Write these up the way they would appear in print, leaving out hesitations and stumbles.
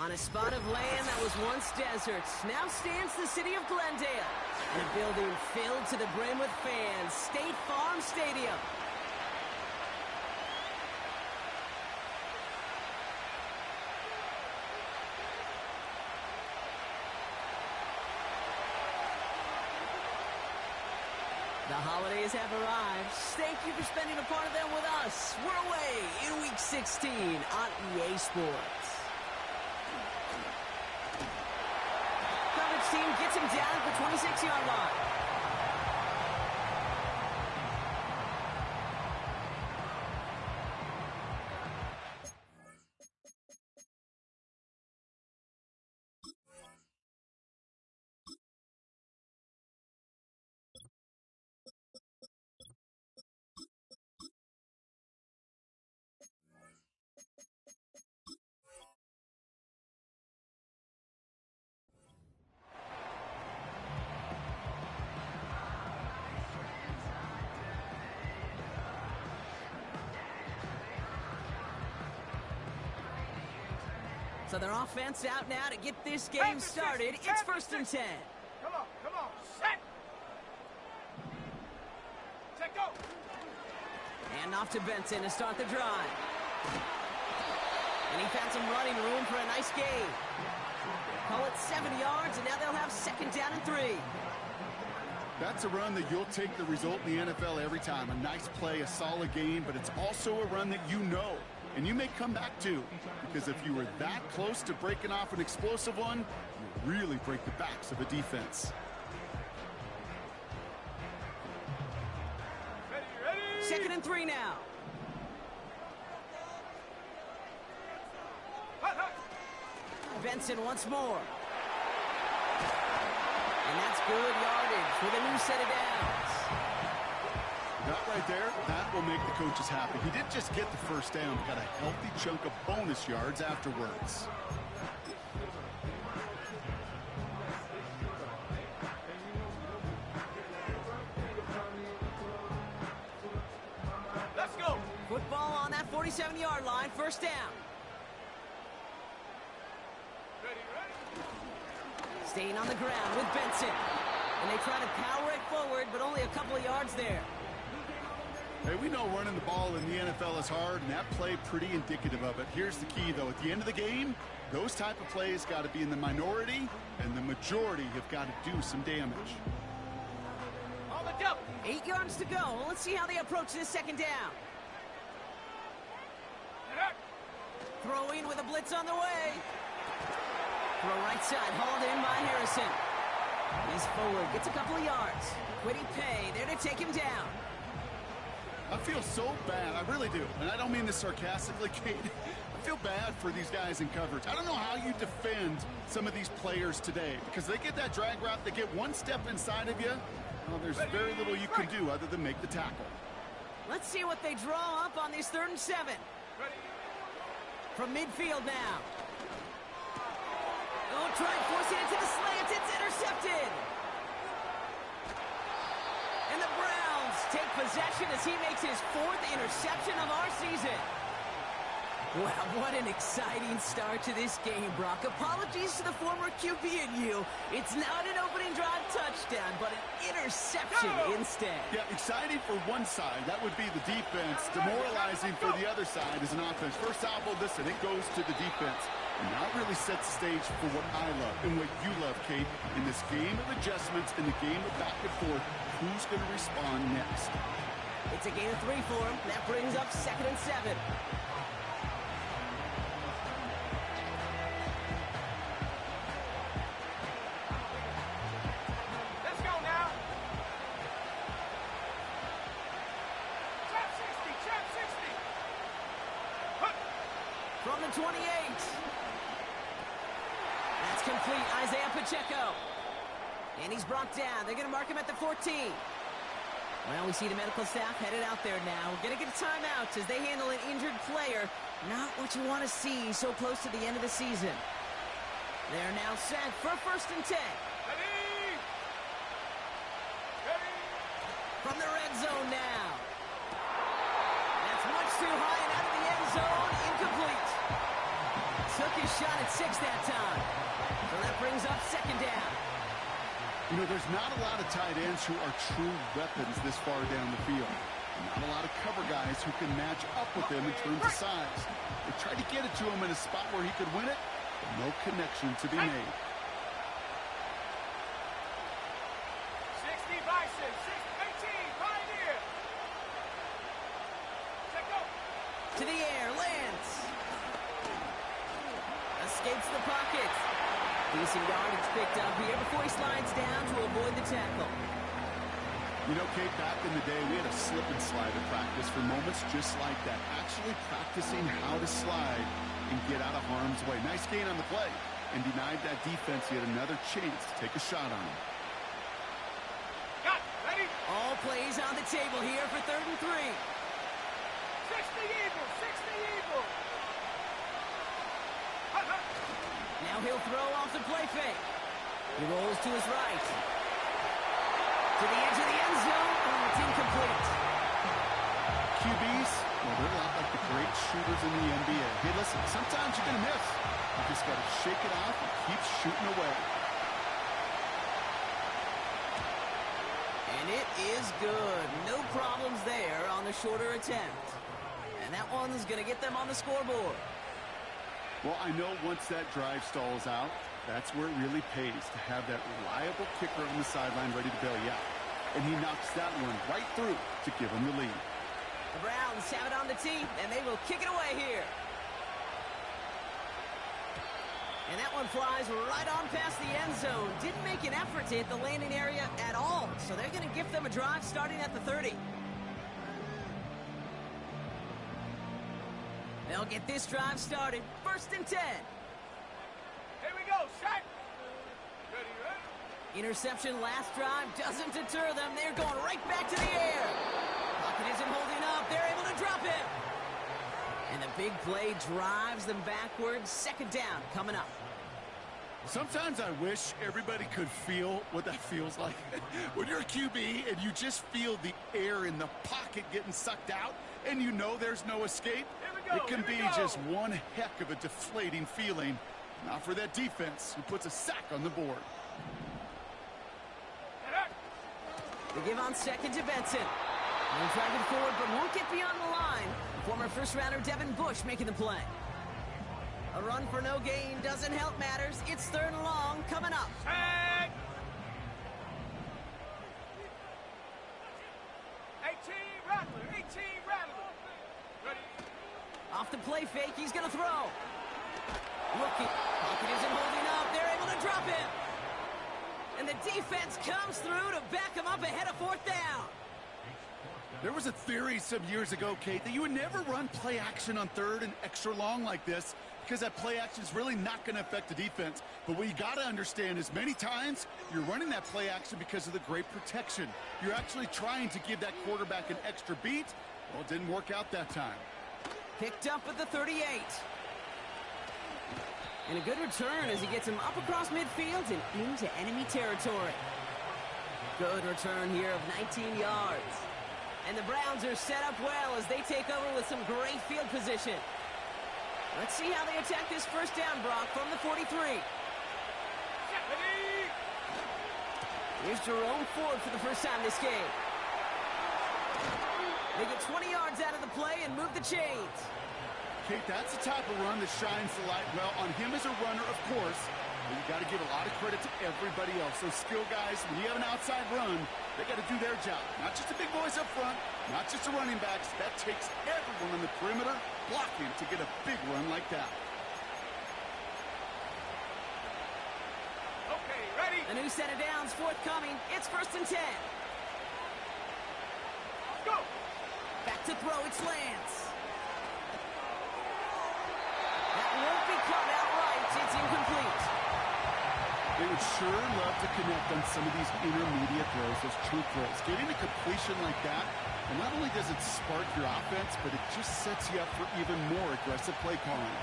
On a spot of land that was once desert, now stands the city of Glendale. In a building filled to the brim with fans, State Farm Stadium. The holidays have arrived. Thank you for spending a part of them with us. We're away in Week 16 on EA Sports. Coverage team gets him down at the 26-yard line. So their offense out now to get this game started. It's 1st and 10. Come on, set! Set, go! And off to Benson to start the drive. And he found some running room for a nice gain. Call it 70 yards, and now they'll have 2nd down and 3. That's a run that you'll take the result in the NFL every time. A nice play, a solid game, but it's also a run that you know. And you may come back to, because if you were that close to breaking off an explosive one, you really break the backs of a defense. Ready. 2nd and 3 now. Benson once more. And that's good yardage with a new set of downs. That right there, that will make the coaches happy. He didn't just get the 1st down, but got a healthy chunk of bonus yards afterwards. Let's go! Football on that 47-yard line, 1st down. Ready. Staying on the ground with Benson. And they try to power it forward, but only a couple of yards there. Hey, we know running the ball in the NFL is hard, and that play pretty indicative of it. Here's the key, though. At the end of the game, those type of plays got to be in the minority, and the majority have got to do some damage. On the double! 8 yards to go. Let's see how they approach this 2nd down. Throwing with a blitz on the way. Throw right side, hauled in by Harrison. He's forward, gets a couple of yards. Quiddy Pay there to take him down. I feel so bad, I really do. And I don't mean this sarcastically, Kate. I feel bad for these guys in coverage. I don't know how you defend some of these players today, because they get that drag route, they get one step inside of you. Well, there's very little you can do other than make the tackle. Let's see what they draw up on this 3rd and 7. Ready. From midfield now. Oh, try forcing it to the slant. It's intercepted. And the Browns take possession as he makes his 4th interception of our season. Wow, what an exciting start to this game, Brock. Apologies to the former QB and you. It's not an opening drive touchdown, but an interception instead. Yeah, exciting for one side. That would be the defense. Demoralizing for the other side is an offense. First salvo, listen, it goes to the defense. And that really sets the stage for what I love and what you love, Kate. In this game of adjustments, in the game of back and forth, who's going to respond next? It's a gain of 3 for him. That brings up 2nd and 7. Let's go now! Trap 60! From the 28. That's complete. Isaiah Pacheco. And he's brought down. They're going to mark him at the 14. Well, we see the medical staff headed out there now. We're going to get a timeout as they handle an injured player. Not what you want to see so close to the end of the season. They're now set for 1st and 10. Ready! From the red zone now. That's much too high and out of the end zone. Incomplete. Took his shot at 6 that time. So that brings up second down. You know, there's not a lot of tight ends who are true weapons this far down the field. Not a lot of cover guys who can match up with him in terms of size. They tried to get it to him in a spot where he could win it, but no connection to be made. 60 Bison, 18, Pioneer. Set go. To the air, Lance. Escapes the pocket. Decent yardage picked up here before he slides down to avoid the tackle. You know, Kate, back in the day, we had a slip and slide at practice for moments just like that. Actually practicing how to slide and get out of harm's way. Nice gain on the play and denied that defense yet another chance to take a shot on him. Got it. Ready? All plays on the table here for 3rd and 3. 60 Eagles, 60 Eagles. Hut, hut. Now he'll throw off the play fake. He rolls to his right. To the edge of the end zone. Oh, it's incomplete. QBs, well, they're a lot like the great shooters in the NBA. Hey, listen, sometimes you're going to miss. You just got to shake it off and keep shooting away. And it is good. No problems there on the shorter attempt. And that one's going to get them on the scoreboard. Well, I know once that drive stalls out, that's where it really pays to have that reliable kicker on the sideline ready to bail you out. And he knocks that one right through to give him the lead. The Browns have it on the tee, and they will kick it away here. And that one flies right on past the end zone. Didn't make an effort to hit the landing area at all. So they're going to gift them a drive starting at the 30. They'll get this drive started. 1st and 10. Here we go, set. Ready, ready? Interception last drive doesn't deter them. They're going right back to the air. Pocket isn't holding up. They're able to drop it. And the big play drives them backwards. 2nd down coming up. Sometimes I wish everybody could feel what that feels like. When you're a QB and you just feel the air in the pocket getting sucked out and you know there's no escape, it can be just one heck of a deflating feeling. Not for that defense who puts a sack on the board. They give on 2nd to Benson. They'll drive it forward but won't get beyond the line. Former first-rounder Devin Bush making the play. A run for no gain doesn't help matters. It's 3rd and long coming up. Set. 18 Rattler, 18 Rattler. Ready? Off the play fake, he's going to throw. Rookie. Pocket isn't holding up. They're able to drop it. And the defense comes through to back him up ahead of 4th down. There was a theory some years ago, Kate, that you would never run play action on 3rd and extra long like this because that play action is really not going to affect the defense. But what you got to understand is many times you're running that play action because of the great protection. You're actually trying to give that quarterback an extra beat. Well, it didn't work out that time. Picked up at the 38. And a good return as he gets him up across midfield and into enemy territory. Good return here of 19 yards. And the Browns are set up well as they take over with some great field position. Let's see how they attack this 1st down, Brock, from the 43. Ready? Here's Jerome Ford for the first time this game. They get 20 yards out of the play and move the chains. Kate, that's the type of run that shines the light well on him as a runner, of course. But you got to give a lot of credit to everybody else. Those skill guys, when you have an outside run, they got to do their job. Not just the big boys up front, not just the running backs. That takes everyone on the perimeter blocking to get a big run like that. Okay, ready? A new set of downs forthcoming. It's 1st and 10. Go. Back to throw, it's Lance. That won't be caught outright. It's incomplete. They would sure love to connect on some of these intermediate throws, those true throws. Getting a completion like that, and not only does it spark your offense, but it just sets you up for even more aggressive play calling.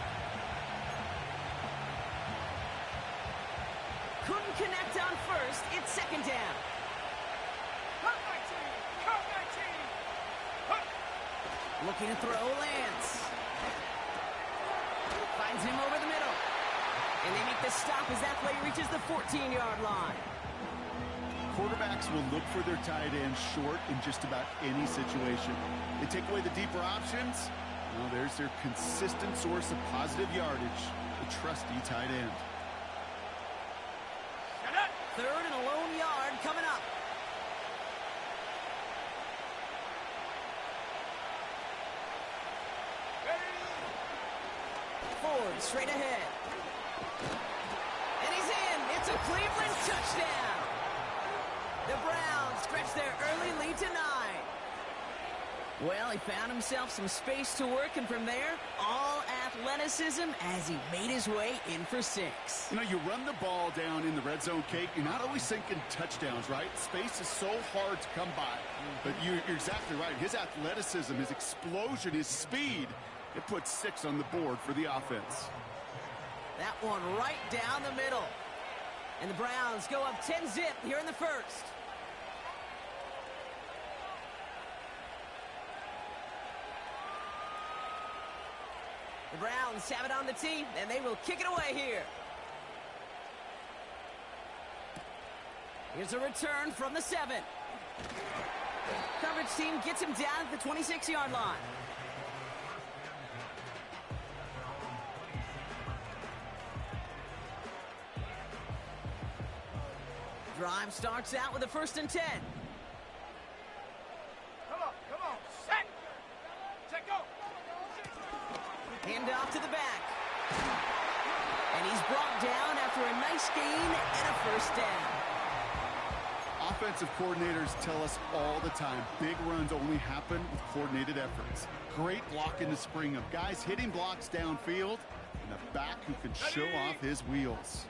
Couldn't connect on 1st. It's 2nd down. Cut 19. Cut 19. Cut. Looking to throw, Lance. Finds him over the middle. And they make the stop as that play reaches the 14-yard line. Quarterbacks will look for their tight end short in just about any situation. They take away the deeper options. Well, there's their consistent source of positive yardage, the trusty tight end. Third and a lone yard coming up. Ford straight ahead. And he's in. It's a Cleveland touchdown. The Browns stretch their early lead to 9. Well, he found himself some space to work, and from there, all athleticism as he made his way in for 6. You know, you run the ball down in the red zone, Kate, you're not always thinking touchdowns, right? Space is so hard to come by. But you're exactly right. His athleticism, his explosion, his speed, it puts 6 on the board for the offense. That one right down the middle. And the Browns go up 10-zip here in the first. The Browns have it on the tee, and they will kick it away here. Here's a return from the 7. Coverage team gets him down at the 26-yard line. Drive starts out with a 1st and 10. Come on, set. Set, go. Hand off to the back. And he's brought down after a nice gain and a 1st down. Offensive coordinators tell us all the time, big runs only happen with coordinated efforts. Great block in the spring of guys hitting blocks downfield, and a back who can show off his wheels.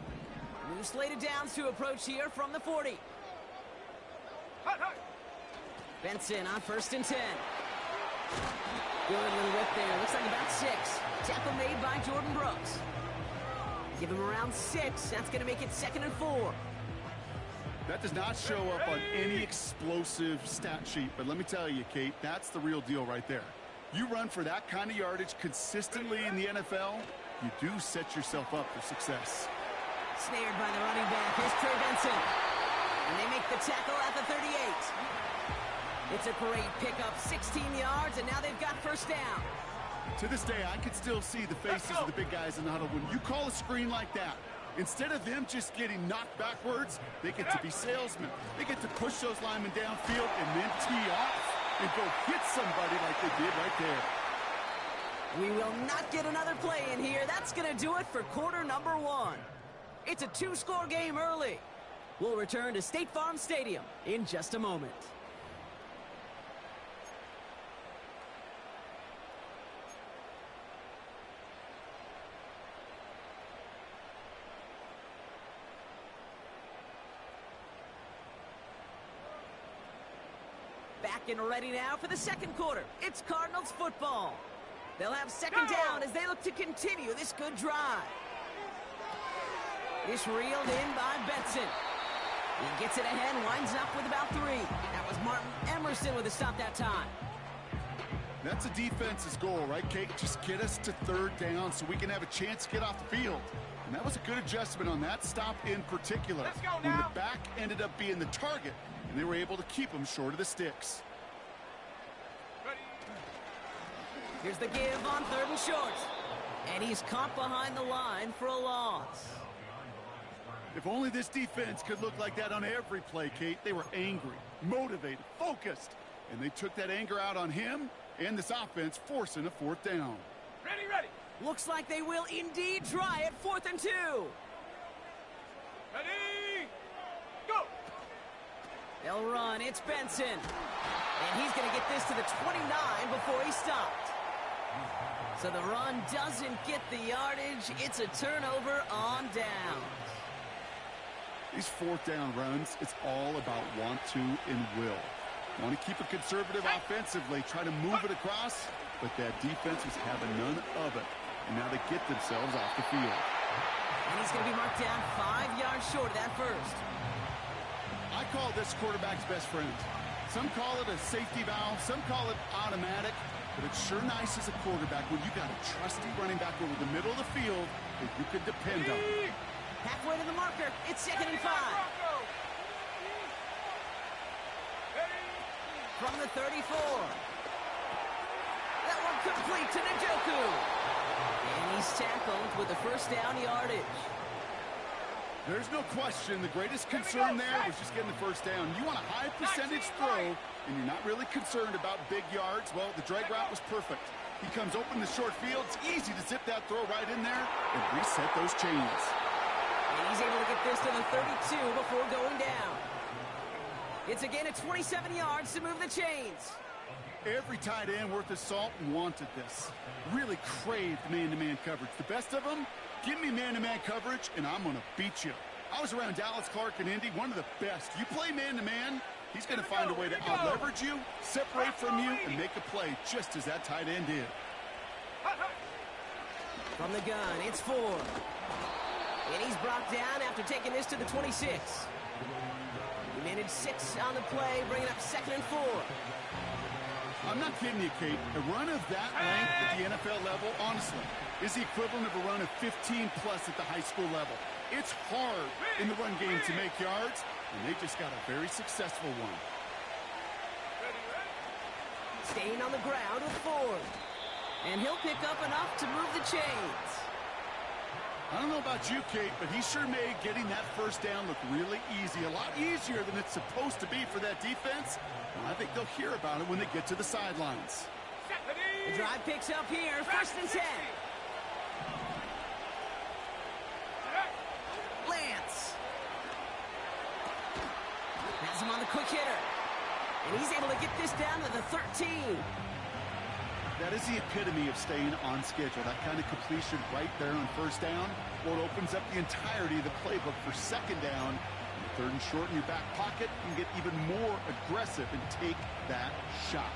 New slated downs to approach here from the 40. Benson on 1st and 10. Good little whip there. Looks like about 6. Tackle made by Jordan Brooks. Give him around 6. That's going to make it 2nd and 4. That does not show up on any explosive stat sheet, but let me tell you, Kate, that's the real deal right there. You run for that kind of yardage consistently in the NFL, you do set yourself up for success. Snared by the running back. Here's Trey Benson. And they make the tackle at the 38. It's a great pickup, 16 yards, and now they've got 1st down. To this day, I can still see the faces of the big guys in the huddle. When you call a screen like that, instead of them just getting knocked backwards, they get to be salesmen. They get to push those linemen downfield and then tee off and go hit somebody like they did right there. We will not get another play in here. That's going to do it for quarter number 1. It's a 2-score game early. We'll return to State Farm Stadium in just a moment. Back and ready now for the 2nd quarter. It's Cardinals football. They'll have 2nd down as they look to continue this good drive. It's reeled in by Benson. He gets it ahead, winds up with about 3. That was Martin Emerson with a stop that time. That's a defense's goal, right, Kate? Just get us to 3rd down so we can have a chance to get off the field. And that was a good adjustment on that stop in particular. Let's go when now. the back ended up being the target, and they were able to keep him short of the sticks. Ready. Here's the give on 3rd and short. And he's caught behind the line for a loss. If only this defense could look like that on every play, Kate. They were angry, motivated, focused, and they took that anger out on him and this offense, forcing a 4th down. Ready, ready. Looks like they will indeed try it. 4th and 2. Ready, go. They'll run. It's Benson. And he's going to get this to the 29 before he stopped. So the run doesn't get the yardage. It's a turnover on down. These 4th down runs, it's all about want to and will. Want to keep it conservative offensively, try to move it across, but that defense was having none of it. And now they get themselves off the field. And he's going to be marked down 5 yards short of that 1st. I call this quarterback's best friend. Some call it a safety valve, some call it automatic, but it's sure nice as a quarterback when you got a trusty running back over the middle of the field that you can depend on. Halfway to the marker. It's 2nd and 5. From the 34. That one complete to Njoku. And he's tackled with a first down yardage. There's no question the greatest concern there was just getting the first down. You want a high percentage throw, and you're not really concerned about big yards. Well, the drag route was perfect. He comes open the short field. It's easy to zip that throw right in there and reset those chains. And he's able to get this to the 32 before going down. It's a gain of 27 yards to move the chains. Every tight end worth his salt wanted this. Really craved man-to-man coverage. The best of them, give me man-to-man coverage, and I'm going to beat you. I was around Dallas Clark and Indy, one of the best. You play man-to-man, he's going to find a way to out-leverage you, separate from you, and make a play just as that tight end did. From the gun, it's 4. And he's brought down after taking this to the 26. He managed 6 on the play, bringing up 2nd and 4. I'm not kidding you, Kate. A run of that length at the NFL level, honestly, is the equivalent of a run of 15-plus at the high school level. It's hard in the run game to make yards, and they just got a very successful one. Staying on the ground with Ford. And he'll pick up enough to move the chains. I don't know about you, Kate, but he sure made getting that first down look really easy. A lot easier than it's supposed to be for that defense. And I think they'll hear about it when they get to the sidelines. The drive picks up here, 1st and 10. Lance. Has him on the quick hitter. And he's able to get this down to the 13. That is the epitome of staying on schedule. That kind of completion right there on first down. Well, it opens up the entirety of the playbook for 2nd down. And 3rd and short in your back pocket, you can get even more aggressive and take that shot.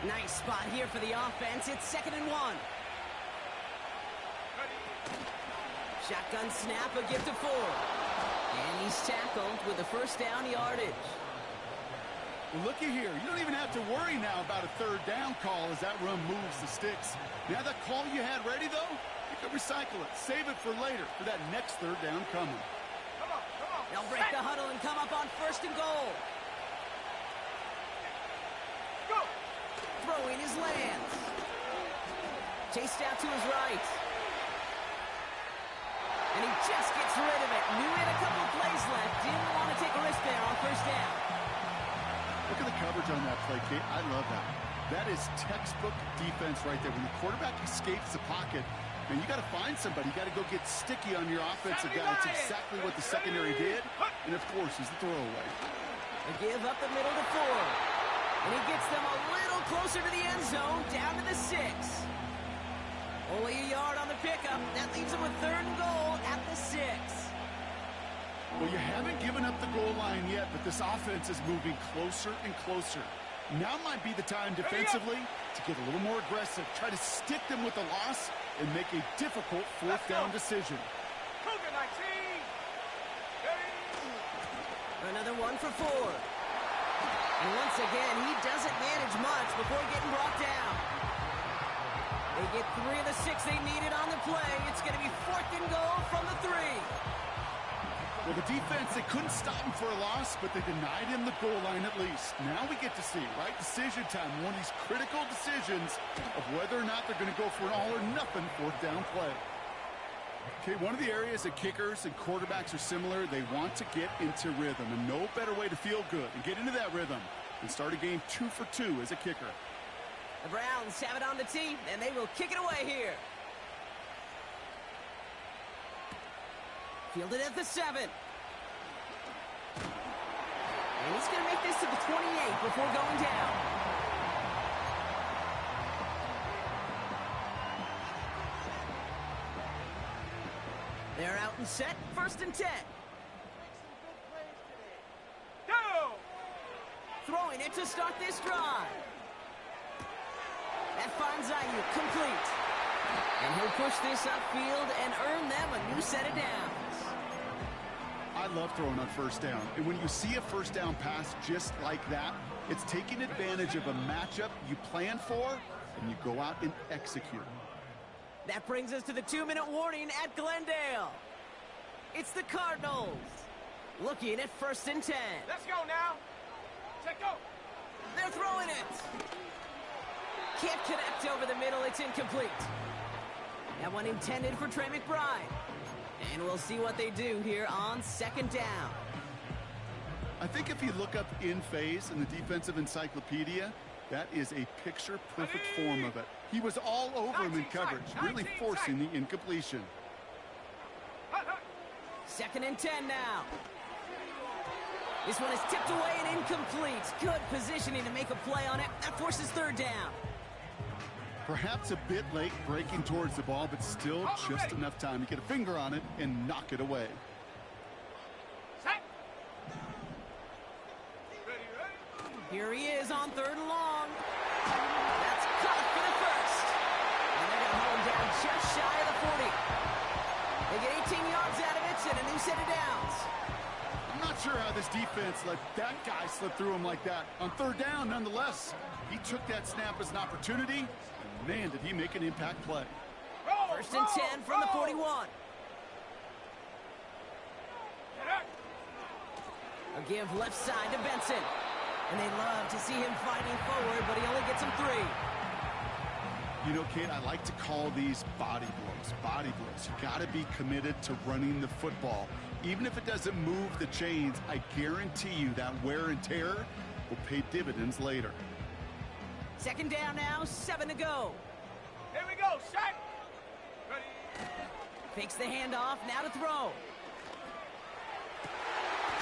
Nice spot here for the offense. It's 2nd and 1. Shotgun snap, a gift to Ford. And he's tackled with a first down yardage. Well, looky here. You don't even have to worry now about a 3rd down call as that run moves the sticks. Now that call you had ready, though, you can recycle it. Save it for later for that next 3rd down coming. Come on. They'll break the huddle and come up on 1st and goal. Go. Throwing his Lance. Chased out to his right. And he just gets rid of it. Knew he had a couple plays left. Didn't want to take a risk there on 1st down. Look at the coverage on that play, Kate. I love that. That is textbook defense right there. When the quarterback escapes the pocket, man, you got to find somebody. You got to go get sticky on your offensive guy. That's exactly what the secondary did. And, of course, he's the throwaway. They give up the middle to Ford. And he gets them a little closer to the end zone, down to the 6. Only a yard on the pickup. That leaves him with 3rd and goal at the 6. Well, you haven't given up the goal line yet, but this offense is moving closer and closer. Now might be the time defensively to get a little more aggressive, try to stick them with the loss, and make a difficult 4th down decision. Cougar 19. Another one for Ford. And once again, he doesn't manage much before getting brought down. They get 3 of the 6 they needed on the play. It's going to be 4th and goal from the 3. Well, the defense, they couldn't stop him for a loss, but they denied him the goal line at least. Now we get to see, right? Decision time, one of these critical decisions of whether or not they're going to go for an all-or-nothing 4th down play. Okay, one of the areas that kickers and quarterbacks are similar, they want to get into rhythm, and no better way to feel good and get into that rhythm than start a game 2 for 2 as a kicker. The Browns have it on the tee, and they will kick it away here. Fielded at the 7. And he's going to make this to the 28 before going down. They're out and set. 1st and 10. Go. Throwing it to start this drive. That finds Ayuk complete. And he'll push this upfield and earn them a new set of downs. I love throwing on first down. And when you see a first down pass just like that, it's taking advantage of a matchup you plan for, and you go out and execute. That brings us to the 2-minute warning at Glendale. It's the Cardinals looking at 1st and 10. Let's go now. Check go. They're throwing it. Can't connect over the middle. It's incomplete. That one intended for Trey McBride. And we'll see what they do here on 2nd down. I think if you look up in phase in the defensive encyclopedia, that is a picture-perfect form of it. He was all over him in coverage, really forcing the incompletion. 2nd and 10 now. This one is tipped away and incomplete. Good positioning to make a play on it. That forces 3rd down. Perhaps a bit late breaking towards the ball, but still just enough time to get a finger on it and knock it away. Set. Here he is on 3rd and long. That's caught for the 1st. And they're going to hold him down just shy of the 40. They get 18 yards out of it and a new set of downs. I'm not sure how this defense let that guy slip through him like that. On 3rd down, nonetheless, he took that snap as an opportunity. And man, did he make an impact play. 1st and 10 from the 41. A give left side to Benson. And they love to see him fighting forward, but he only gets him 3. You know, Kate, I like to call these body blows. Body blows. You got to be committed to running the football. Even if it doesn't move the chains, I guarantee you that wear and tear will pay dividends later. 2nd down now, 7 to go. Here we go. Set. Ready. Fakes the handoff, now to throw.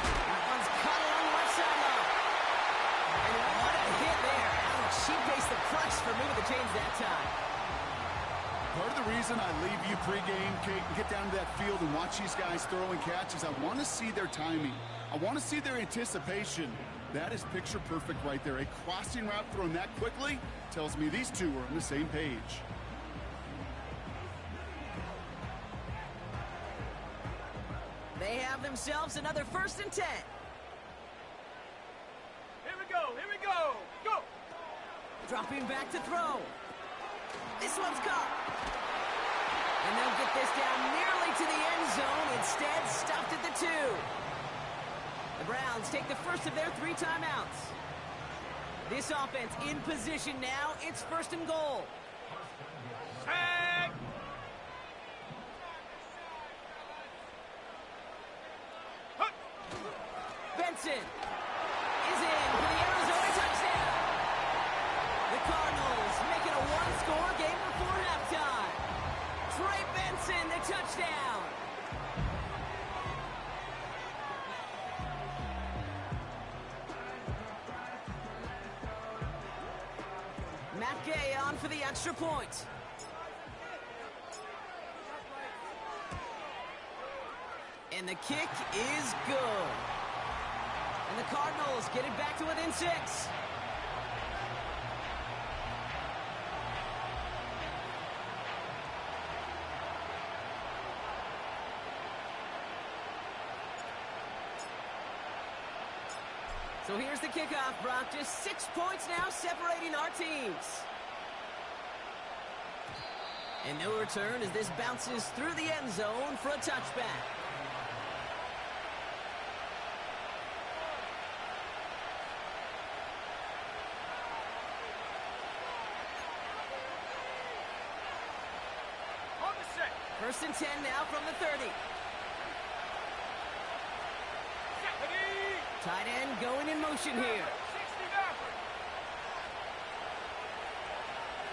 That one's caught along the left sideline. And what a hit there. Ouch, she faced the press for moving the chains that time. Part of the reason I leave you pregame, Kate, and get down to that field and watch these guys throw and catch is I want to see their timing. I want to see their anticipation. That is picture perfect right there. A crossing route thrown that quickly tells me these two are on the same page. They have themselves another 1st and 10. Here we go. Here we go. Go. Dropping back to throw. This one's caught. And they'll get this down nearly to the end zone. Instead, stuffed at the 2. The Browns take the first of their 3 timeouts. This offense in position now. It's 1st and goal. Tag. Benson is in for the Arizona touchdown. The Cardinals make it a 1-score game before halftime. Trey Benson, the touchdown. Matt Gay on for the extra point. And the kick is good. And the Cardinals get it back to within 6. So here's the kickoff, Brock. Just 6 points now separating our teams. And no return as this bounces through the end zone for a touchback. On the set. 1st and 10 now from the 30. Ready. Tight end going in motion here. 69.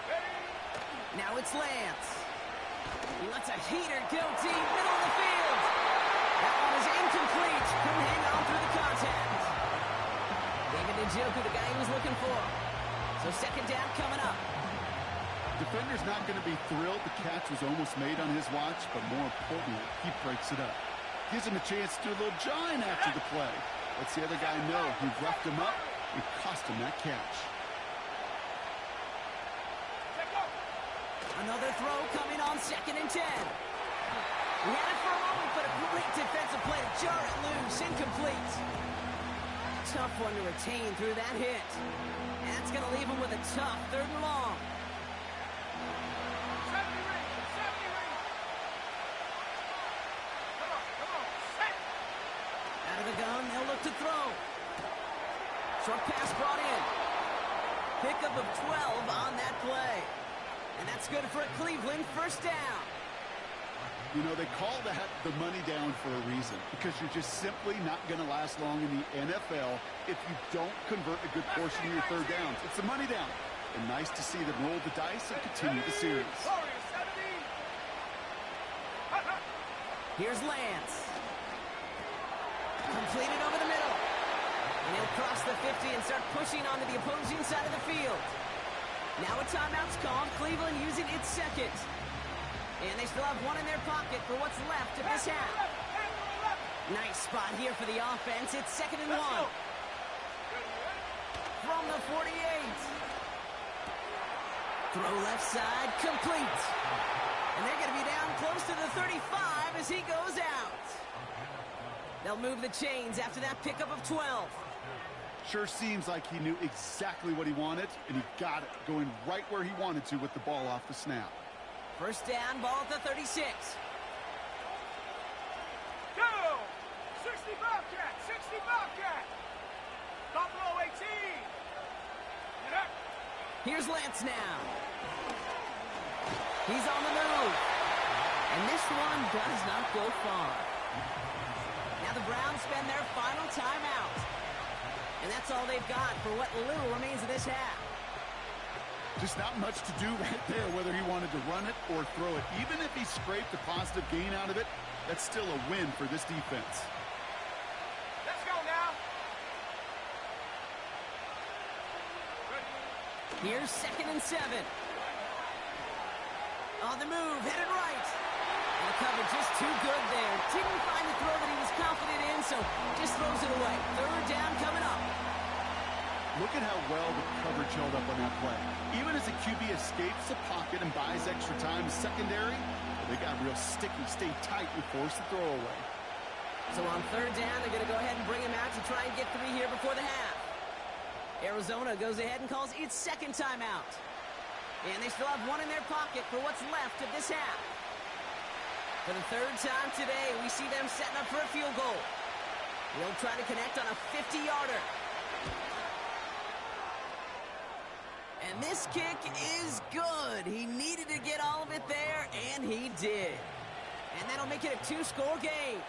Ready. Now it's Lance. He lets a heater go deep, middle of the field. That one is incomplete. Couldn't hang on through the contact. David Njoku, the guy he was looking for. So 2nd down coming up. Defender's not going to be thrilled the catch was almost made on his watch, but more importantly, he breaks it up. Gives him a chance to do a little jawing after the play. Lets the other guy know he roughed him up and cost him that catch. Check go. Another throw coming on 2nd and 10. He had it for a moment, but a great defensive play to jar it loose. Incomplete. Tough one to retain through that hit. And that's going to leave him with a tough 3rd and long. 70 rings, 70 rings. Come on, set. Out of the gun, they'll look to throw. Short pass brought in. Pickup of 12 on that play. And that's good for a Cleveland 1st down. You know, they call that the money down for a reason, because you're just simply not going to last long in the NFL if you don't convert a good portion of your 3rd downs. It's the money down. And nice to see them roll the dice and continue the series. Warriors, 70. Here's Lance. Completed over the middle. And he'll cross the 50 and start pushing onto the opposing side of the field. Now a timeout's called. Cleveland using its 2nd. And they still have one in their pocket for what's left of this half. Nice spot here for the offense. It's 2nd and 1. From the 48. Throw left side, complete. And they're going to be down close to the 35 as he goes out. They'll move the chains after that pickup of 12. Sure seems like he knew exactly what he wanted, and he got it, going right where he wanted to with the ball off the snap. 1st down, ball at the 36. Go! 60 Bobcat, 60 Bobcat. Buffalo 18. Get up. Here's Lance now. He's on the move. And this one does not go far. Now the Browns spend their final timeout. And that's all they've got for what little remains of this half. Just not much to do right there, whether he wanted to run it or throw it. Even if he scraped a positive gain out of it, that's still a win for this defense. Let's go now. Here's 2nd and 7. On the move, headed right. And the cover just too good there. Didn't find the throw that he was confident in, so just throws it away. 3rd down coming up. Look at how well the coverage held up on that play. Even as the QB escapes the pocket and buys extra time secondary, they got real sticky, stayed tight, and forced the throw away. So on 3rd down, they're going to go ahead and bring him out to try and get 3 here before the half. Arizona goes ahead and calls its 2nd timeout. And they still have one in their pocket for what's left of this half. For the 3rd time today, we see them setting up for a field goal. They'll try to connect on a 50-yarder. And this kick is good. He needed to get all of it there, and he did. And that'll make it a 2-score game.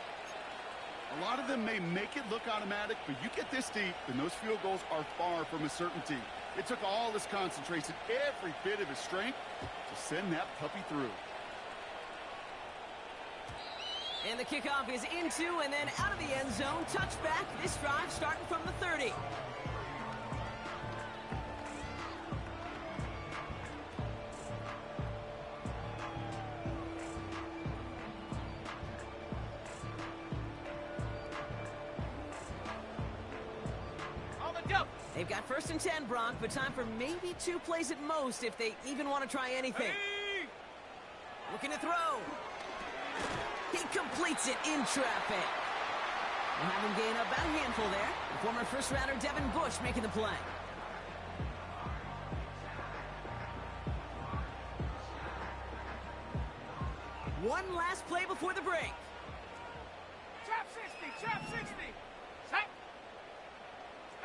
A lot of them may make it look automatic, but you get this deep, and those field goals are far from a certainty. It took all his concentration, every bit of his strength, to send that puppy through. And the kickoff is into and then out of the end zone. Touchback. This drive starting from the 30. On the double. They've got 1st and 10, Brock, but time for maybe 2 plays at most if they even want to try anything. Hey! Looking to throw. He completes it in traffic. We'll have him gain about a handful there. The former 1st-rounder Devin Bush making the play. One last play before the break. Trap 60, trap 60. Set.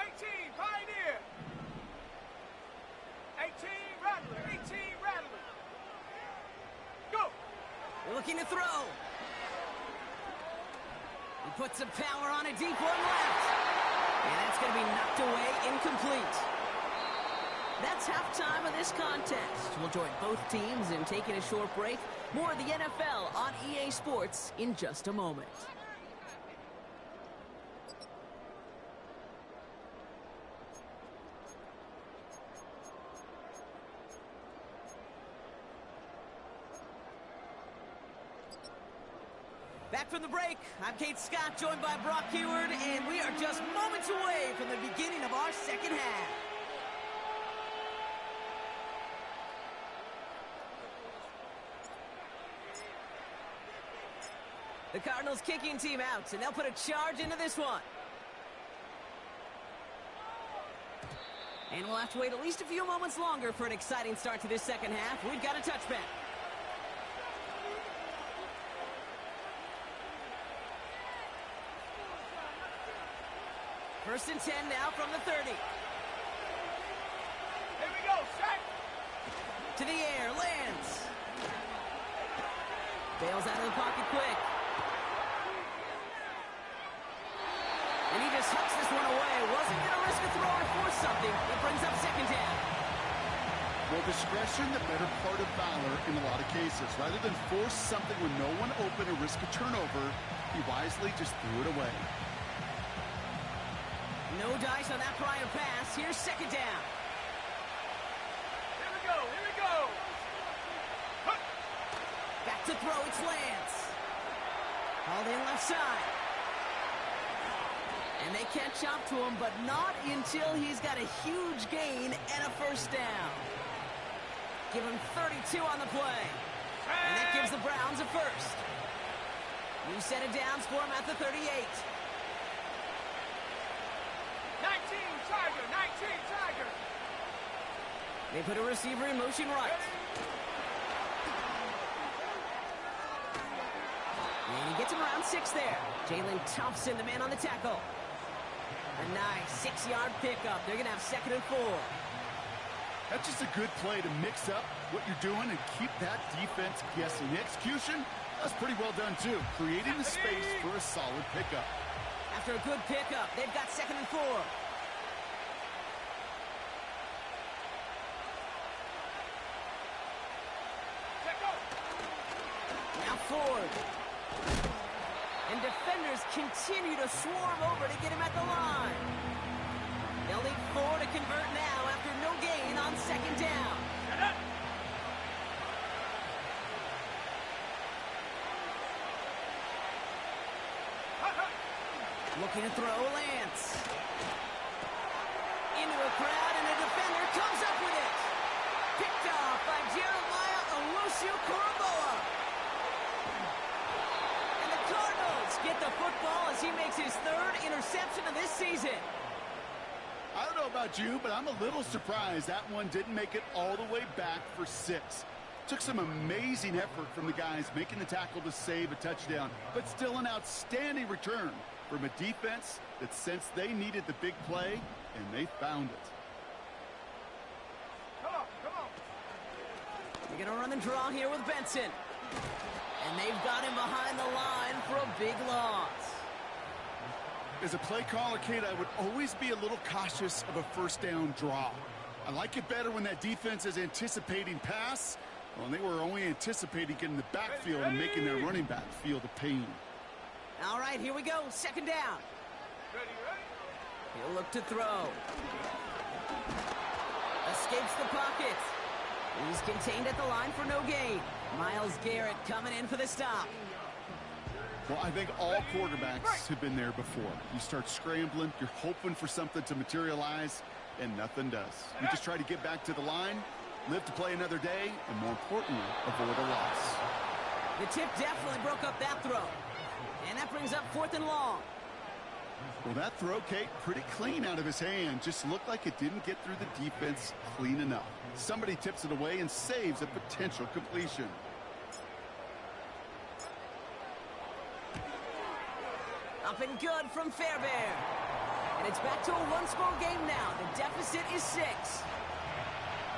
18, Pioneer. 18, Rattler, 18, Rattler. Go. They're looking to throw. He puts some power on a deep one left. And that's going to be knocked away, incomplete. That's halftime of this contest. We'll join both teams in taking a short break. More of the NFL on EA Sports in just a moment. Back from the break, I'm Kate Scott, joined by Brock Huard, and we are just moments away from the beginning of our second half. The Cardinals kicking team out, and they'll put a charge into this one. And we'll have to wait at least a few moments longer for an exciting start to this second half. We've got a touchback. First and 10 now from the 30. Here we go, set. To the air, lands. Bails out of the pocket quick. And he just hucks this one away. Wasn't going to risk a throw or force something. It brings up second down. Well, discretion, the better part of valor in a lot of cases. Rather than force something when no one open or risk a turnover, he wisely just threw it away. No dice on that prior pass. Here's second down. Here we go, here we go. Huh. Back to throw, it's Lance. Hauled in left side. And they catch up to him, but not until he's got a huge gain and a first down. Give him 32 on the play. And that gives the Browns a first. New set of downs for him at the 38. 19 Tiger, 19 Tiger. They put a receiver in motion right. And he gets him around 6 there. Jalen Thompson, the man on the tackle. A nice 6-yard pickup. They're going to have second and 4. That's just a good play to mix up what you're doing and keep that defense guessing. The execution, that's pretty well done too. Creating the space for a solid pickup. After a good pickup, they've got second and 4. Check go. Now Ford. And defenders continue to swarm over to get him at the line. They'll need 4 to convert now after no gain on second down. Set up. Looking to throw, Lance. Into a crowd, and a defender comes up with it. Picked off by Jeremiah Owusu-Koramoah. And the Cardinals get the football as he makes his 3rd interception of this season. I don't know about you, but I'm a little surprised that one didn't make it all the way back for 6. Took some amazing effort from the guys making the tackle to save a touchdown, but still an outstanding return from a defense that sensed they needed the big play, and they found it. Come on, come on. They're going to run the draw here with Benson. And they've got him behind the line for a big loss. As a play caller, Kate, I would always be a little cautious of a first down draw. I like it better when that defense is anticipating pass. Well, they were only anticipating getting the backfield and making their running back feel the pain. All right, here we go. Second down. Ready, ready? He'll look to throw. Escapes the pocket. He's contained at the line for no gain. Myles Garrett coming in for the stop. Well, I think all quarterbacks have been there before. You start scrambling, you're hoping for something to materialize, and nothing does. You just try to get back to the line, live to play another day, and more importantly, avoid a loss. The tip definitely broke up that throw. And that brings up 4th and long. Well, that throw, Kate, pretty clean out of his hand. Just looked like it didn't get through the defense clean enough. Somebody tips it away and saves a potential completion. Up and good from Fairbairn. And it's back to a one-score game now. The deficit is 6.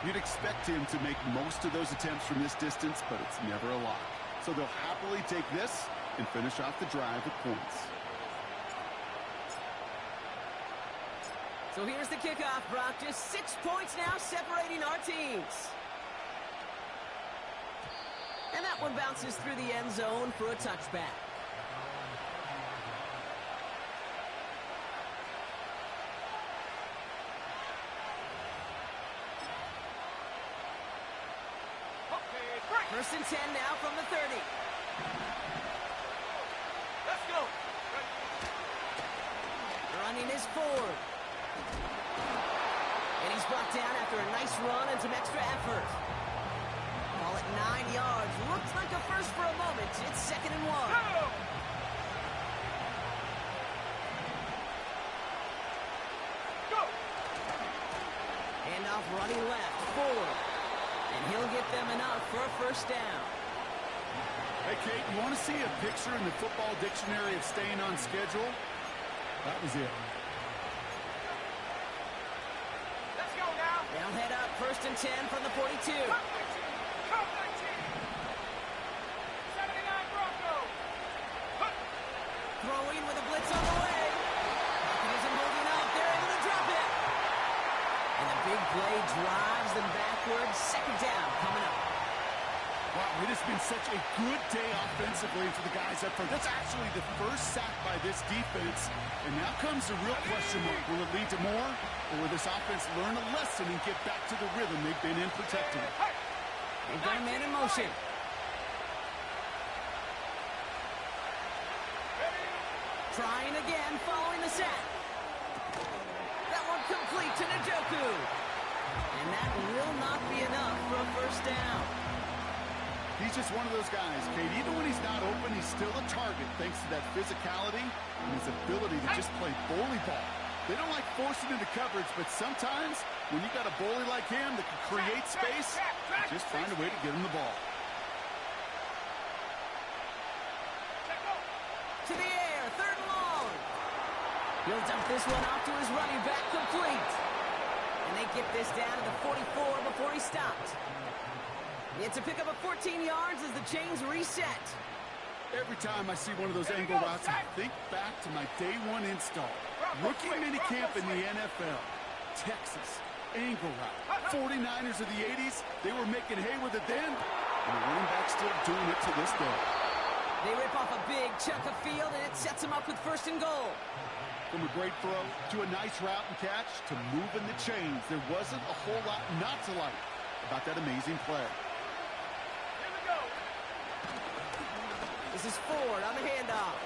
You'd expect him to make most of those attempts from this distance, but it's never a lot. So they'll happily take this and finish off the drive with points. So here's the kickoff, Brock. Just 6 points now separating our teams. And that one bounces through the end zone for a touchback. First and 10 now from the 30. Let's go. Running is Ford. And he's brought down after a nice run and some extra effort. Ball at 9 yards. Looks like a first for a moment. It's second and 1. Go. running left, forward. And he'll get them enough for a first down. Hey, Kate, you want to see a picture in the football dictionary of staying on schedule? That was it. Let's go now. They'll head up 1st and 10 from the 42. Come 19. 79 Broncos. Throwing with a blitz on the way. Mechanism holding up. They're able to drop it. And the big play drives them backwards. 2nd down coming up. Wow, it has been such a good day offensively for the guys up front. That's actually the first sack by this defense. And now comes the real question mark. Will it lead to more? Or will this offense learn a lesson and get back to the rhythm they've been in protecting? They've got a man in motion. Trying again, following the sack. That one complete to Njoku. And that will not be enough for a first down. He's just one of those guys, Kate. Even when he's not open, he's still a target thanks to that physicality and his ability to just play bully ball. They don't like forcing into coverage, but sometimes when you got a bully like him that can create space, just find a way to get him the ball. To the air, 3rd and long. He'll dump this one off to his running back, complete. And they get this down to the 44 before he stopped. It's a pick up of 14 yards as the chains reset. Every time I see one of those angle routes, I think back to my day 1 install. Rookie minicamp in the NFL. Texas, angle route. 49ers of the 80s, they were making hay with it then, and the running back's still doing it to this day. They rip off a big chunk of field, and it sets them up with 1st and goal. From a great throw to a nice route and catch to moving the chains, there wasn't a whole lot not to like about that amazing play. This is Ford on the handoff.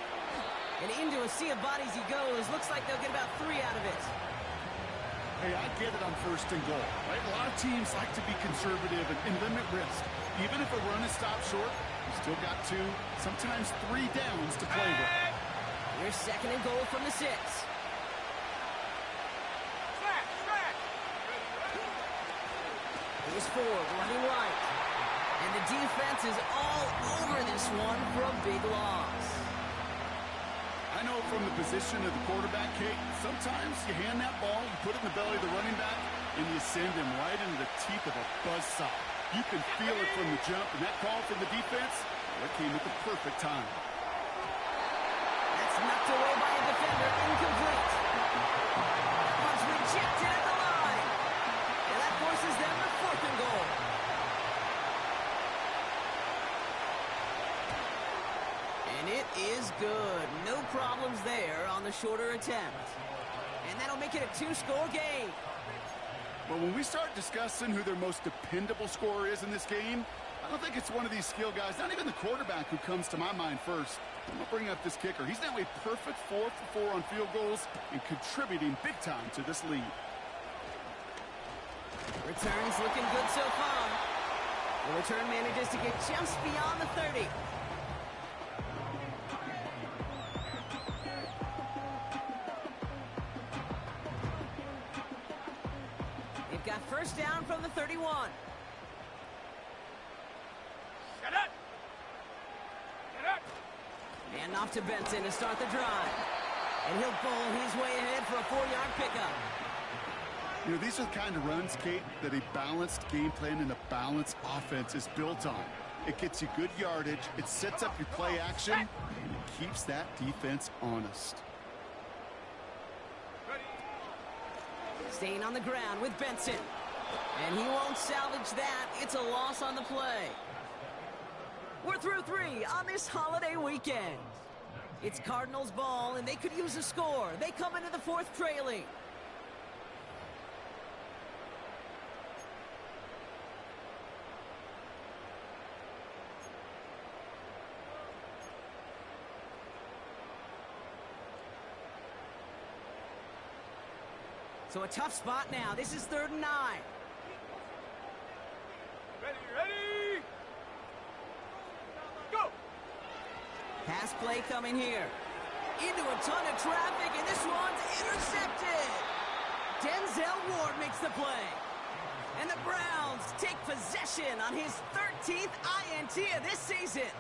And into a sea of bodies he goes. Looks like they'll get about 3 out of it. Hey, I get it on 1st and goal, right? A lot of teams like to be conservative and limit risk. Even if a run is stopped short, you still got 2, sometimes 3 downs to play with. Here's 2nd and goal from the 6. Here's Ford running right. And the defense is all over this one for a big loss. I know from the position of the quarterback, Kate, sometimes you hand that ball, you put it in the belly of the running back, and you send him right into the teeth of a buzzsaw. You can feel it from the jump, and that call from the defense, that came at the perfect time. That's knocked away by a defender, incomplete. That one's rejected at the line. And that forces them to 4th and goal. And it is good. No problems there on the shorter attempt. And that'll make it a 2-score game. But when we start discussing who their most dependable scorer is in this game, I don't think it's one of these skill guys, not even the quarterback, who comes to my mind first. I'm going to bring up this kicker. He's now a perfect 4 for 4 on field goals and contributing big time to this lead. Return's looking good so far. The return manages to get just beyond the 30. They've got 1st down from the 31. Get it! Get it! And off to Benson to start the drive. And he'll bowl his way ahead for a 4-yard pickup. You know, these are the kind of runs, Kate, that a balanced game plan and a balanced offense is built on. It gets you good yardage, it sets up your play action, and it keeps that defense honest. Staying on the ground with Benson. And he won't salvage that. It's a loss on the play. We're through 3 on this holiday weekend. It's Cardinals ball, and they could use a score. They come into the 4th trailing. So a tough spot now. This is 3rd and 9. Ready! Go! Pass play coming here. Into a ton of traffic, and this one's intercepted. Denzel Ward makes the play. And the Browns take possession on his 13th INT of this season.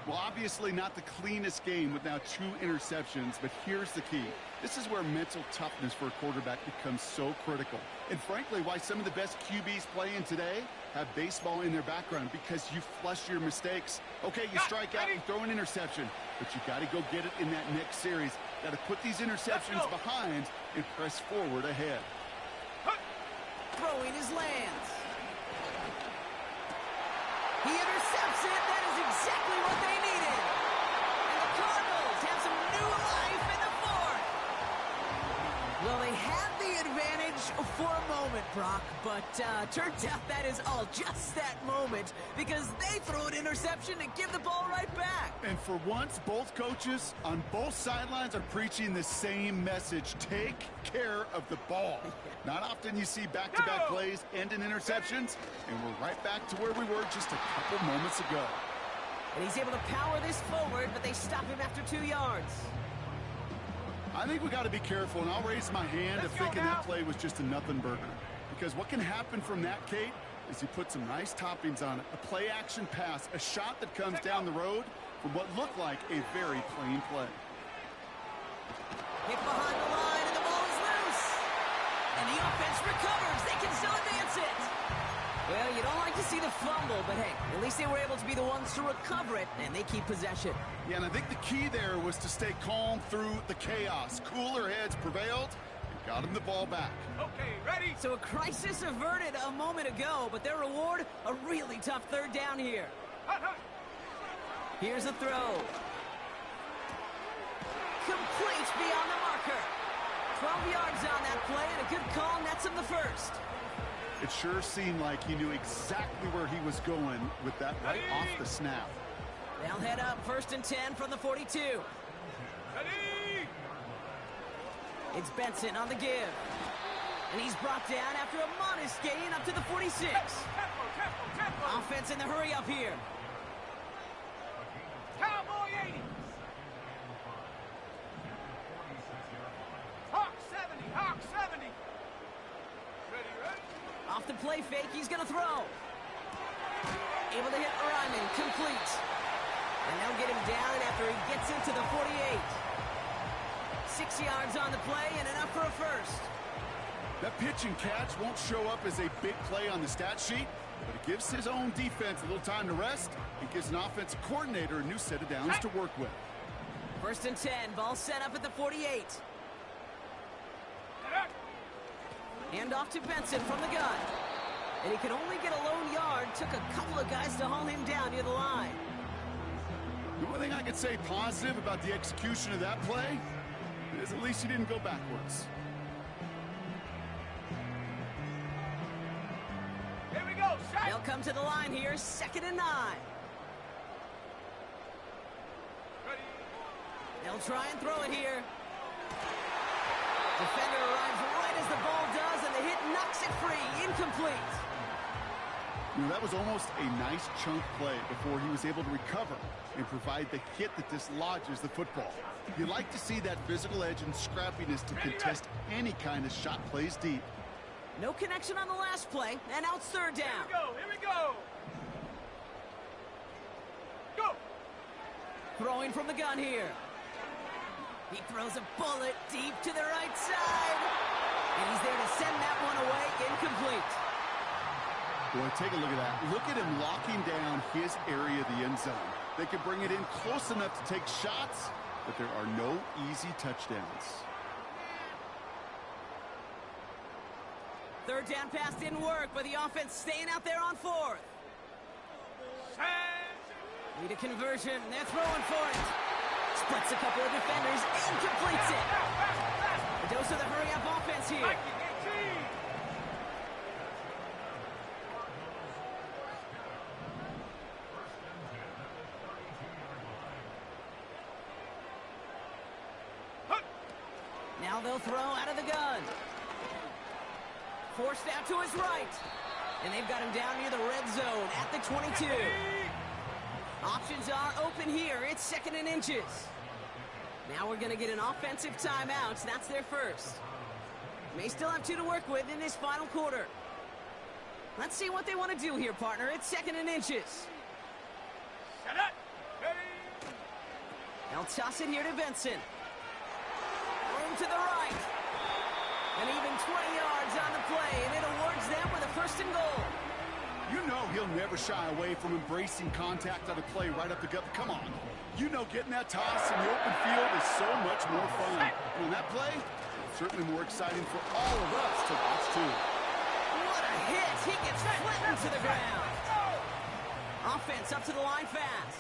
Well, obviously not the cleanest game with now 2 interceptions, but here's the key. This is where mental toughness for a quarterback becomes so critical. And frankly, why some of the best QBs playing today have baseball in their background, because you flush your mistakes. Okay, you strike out, you throw an interception, but you got to go get it in that next series. Got to put these interceptions behind and press forward ahead. Throwing his lands. He intercepts it. That is exactly what they needed. And the Cardinals have some new life in the fourth. Well, they had the advantage for a moment, Brock, but turns out that is all just that moment, because they throw an interception and give the ball right back. And for once, both coaches on both sidelines are preaching the same message. Take care of the ball. Not often you see back-to-back plays end in interceptions, and we're right back to where we were just a couple moments ago. And he's able to power this forward, but they stop him after 2 yards. I think we got to be careful, and I'll raise my hand if thinking that play was just a nothing burger. Because what can happen from that, Kate, is you put some nice toppings on it. A play-action pass, a shot that comes down the road from what looked like a very plain play. Hit behind the line, and the ball is loose. And the offense recovers. They can still advance it. Well, you don't like to see the fumble, but hey, at least they were able to be the ones to recover it, and they keep possession. Yeah, and I think the key there was to stay calm through the chaos. Cooler heads prevailed and got him the ball back. Okay, ready? So a crisis averted a moment ago, but their reward, a really tough third down here. Hut, hut. Here's a throw. Complete beyond the marker. 12 yards on that play, and a good call nets him the first. It sure seemed like he knew exactly where he was going with that right off the snap. They'll head up 1st and 10 from the 42. Ready? It's Benson on the give. And he's brought down after a modest gain up to the 46. Tempo. Offense in the hurry up here. Cowboy 80s. Hawk 70. Hawk 70. Ready? Off the play fake, he's going to throw. Able to hit Ryman, complete. And they'll get him down after he gets into the 48. 6 yards on the play and enough for a first. That pitch and catch won't show up as a big play on the stat sheet, but it gives his own defense a little time to rest and gives an offensive coordinator a new set of downs to work with. 1st and 10, ball set up at the 48. Hand off to Benson from the gun. And he could only get a lone yard. Took a couple of guys to haul him down near the line. The only thing I could say positive about the execution of that play is at least he didn't go backwards. Here we go. Shot. They'll come to the line here, 2nd and 9. Ready? They'll try and throw it here. Defender arrives right as the ball does, and the hit knocks it free. Incomplete. You know, that was almost a nice chunk play before he was able to recover and provide the hit that dislodges the football. You like to see that physical edge and scrappiness to contest any kind of shot plays deep. No connection on the last play, and now it's 3rd down. Here we go. Go. Throwing from the gun here. He throws a bullet deep to the right side. And he's there to send that one away. Incomplete. Boy, take a look at that. Look at him locking down his area of the end zone. They can bring it in close enough to take shots, but there are no easy touchdowns. 3rd down pass didn't work, but the offense staying out there on 4th. Need a conversion. They're throwing for it. Splits a couple of defenders and completes it. A dose of the hurry-up offense here. Now they'll throw out of the gun. Forced out to his right. And they've got him down near the red zone at the 22. Options are open here. It's 2nd and inches. Now we're going to get an offensive timeout. That's their first. May still have 2 to work with in this final quarter. Let's see what they want to do here, partner. It's 2nd and inches. Set it. Ready. They'll toss it here to Benson. Room to the right. And even 20 yards on the play, and it awards them with a 1st and goal. You know he'll never shy away from embracing contact on a play right up the gut. Come on. You know getting that toss in the open field is so much more fun. And on that play, certainly more exciting for all of us to watch, too. What a hit! He gets flattened to the ground. Offense up to the line fast.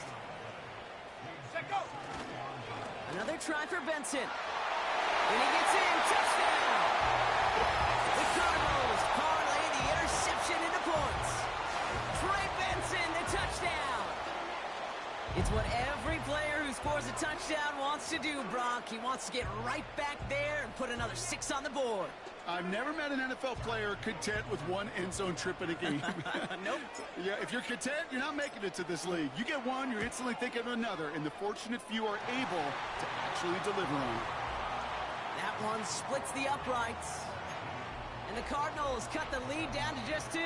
Set go. Another try for Benson. And he gets in. Touchdown! The Cardinals parlay the interception into points. Trey Benson, the touchdown. It's what every player who scores a touchdown wants to do, Brock. He wants to get right back there and put another 6 on the board. I've never met an NFL player content with one end zone trip in a game. Nope. Yeah, if you're content, you're not making it to this league. You get one, you're instantly thinking of another, and the fortunate few are able to actually deliver on it. That one splits the uprights. And the Cardinals cut the lead down to just 2.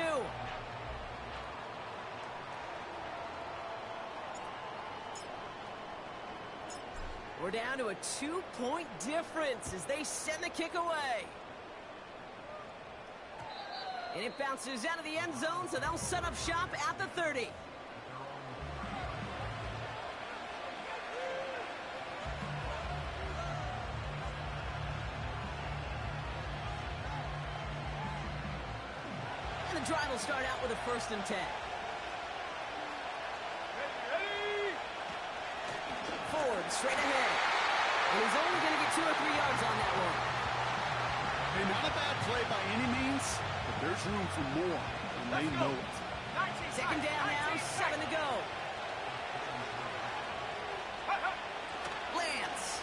We're down to a 2-point difference as they send the kick away. And it bounces out of the end zone, so they'll set up shop at the 30. And the drive will start out with a 1st and 10. Ford straight ahead. And he's only going to get 2 or 3 yards on that one. Hey, not a bad play by any means, but there's room for more, and they know it. 2nd down now, 7 to go. Lance.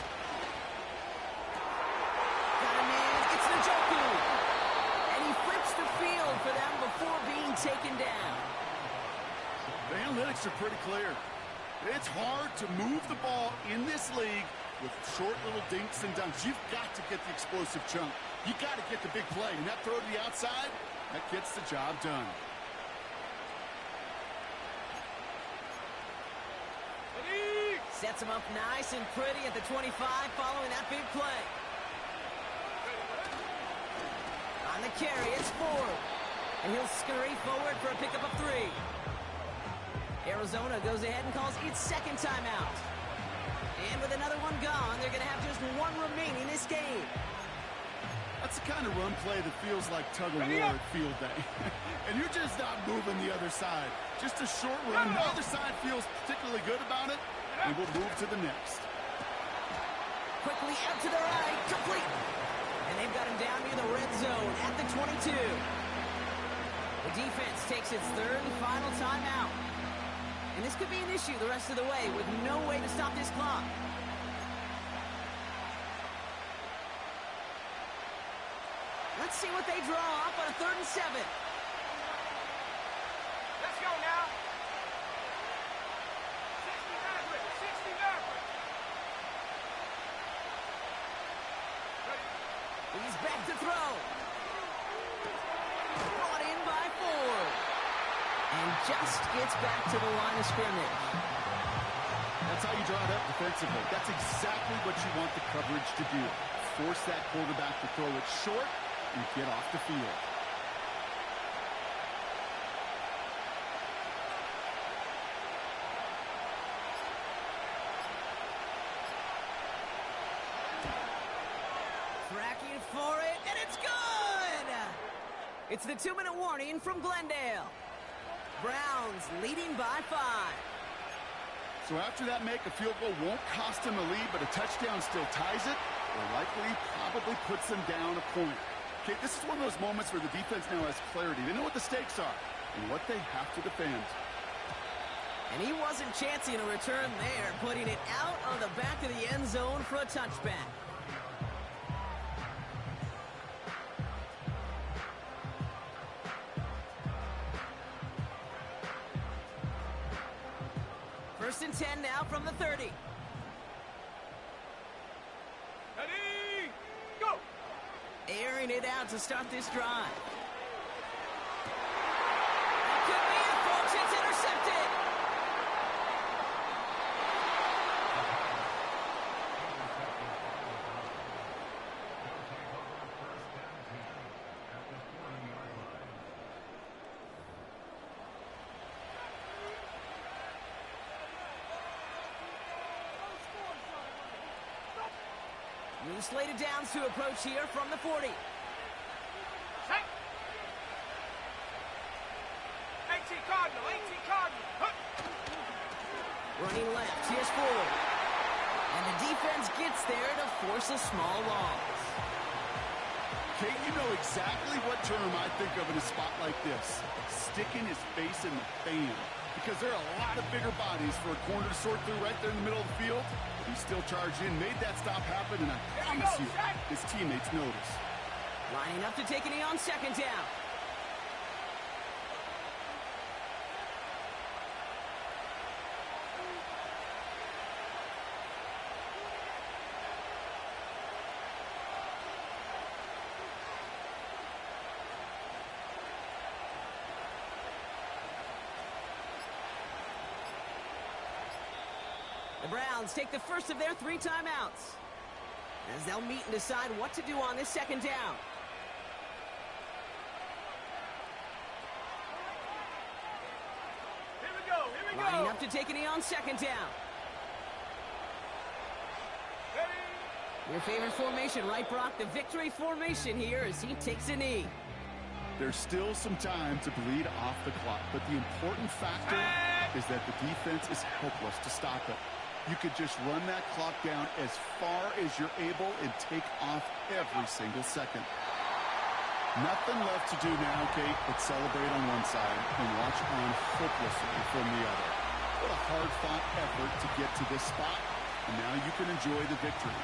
Got a man, it's Njoku. And he flips the field for them before being taken down. The analytics are pretty clear. It's hard to move the ball in this league with short little dinks and dunks. You've got to get the explosive chunk. You got to get the big play. And that throw to the outside, that gets the job done. Sets him up nice and pretty at the 25 following that big play. On the carry, it's Ford. And he'll scurry forward for a pickup of 3. Arizona goes ahead and calls its 2nd timeout. And with another one gone, they're going to have just 1 remaining this game. That's the kind of run play that feels like tug-of-war at field day. And you're just not moving the other side. Just a short run. The other side feels particularly good about it, and we'll move to the next. Quickly out to the right, complete. And they've got him down near the red zone at the 22. The defense takes its 3rd and final timeout. And this could be an issue the rest of the way with no way to stop this clock. Let's see what they draw up on a 3rd and 7. Let's go now. 60 Maverick. 60 Maverick. He's back to throw. Brought in by Ford. And just gets back to the line of scrimmage. That's how you draw it up defensively. That's exactly what you want the coverage to do. Force that quarterback to throw it short and get off the field. Tracking for it, and it's good! It's the 2-minute warning from Glendale. Browns leading by 5. So after that make, a field goal won't cost them a lead, but a touchdown still ties it, or likely probably puts them down a point. Okay, this is one of those moments where the defense now has clarity. They know what the stakes are and what they have to defend. And he wasn't chancing a return there, putting it out on the back of the end zone for a touchback. First and 10 now from the 30. Ready, go! Airing it out to start this drive. The slated downs to approach here from the 40. Set. 18 Cardinal, 18 Cardinal. Huh. Running left, here's Ford. And the defense gets there to force a small loss. Kate, you know exactly what term I think of in a spot like this. Sticking his face in the fan. Because there are a lot of bigger bodies for a corner to sort through right there in the middle of the field. But he still charged in, made that stop happen, and I promise you, his teammates notice. Lining up to take a knee on second down. The Browns take the first of their 3 timeouts as they'll meet and decide what to do on this second down. Here we go, here we go. Lining up to take a knee on second down. Ready? Your favorite formation, right, Brock? The victory formation here as he takes a knee. There's still some time to bleed off the clock, but the important factor is that the defense is helpless to stop it. You could just run that clock down as far as you're able and take off every single second. Nothing left to do now, Kate, but celebrate on one side and watch on hopelessly from the other. What a hard-fought effort to get to this spot, and now you can enjoy the victory.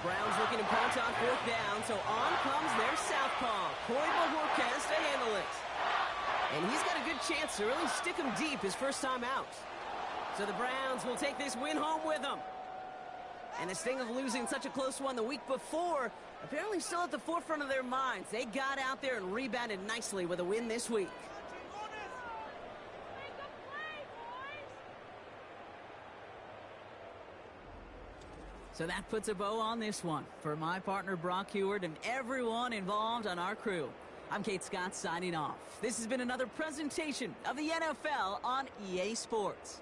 Browns looking to punt on fourth down, so on comes their southpaw, Corey Bojorquez, to handle it. And he's got a good chance to really stick him deep his first time out. So the Browns will take this win home with them. And the sting of losing such a close one the week before, apparently still at the forefront of their minds. They got out there and rebounded nicely with a win this week. So that puts a bow on this one. For my partner Brock Huard and everyone involved on our crew, I'm Kate Scott signing off. This has been another presentation of the NFL on EA Sports.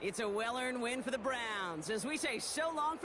It's a well-earned win for the Browns as we say so long for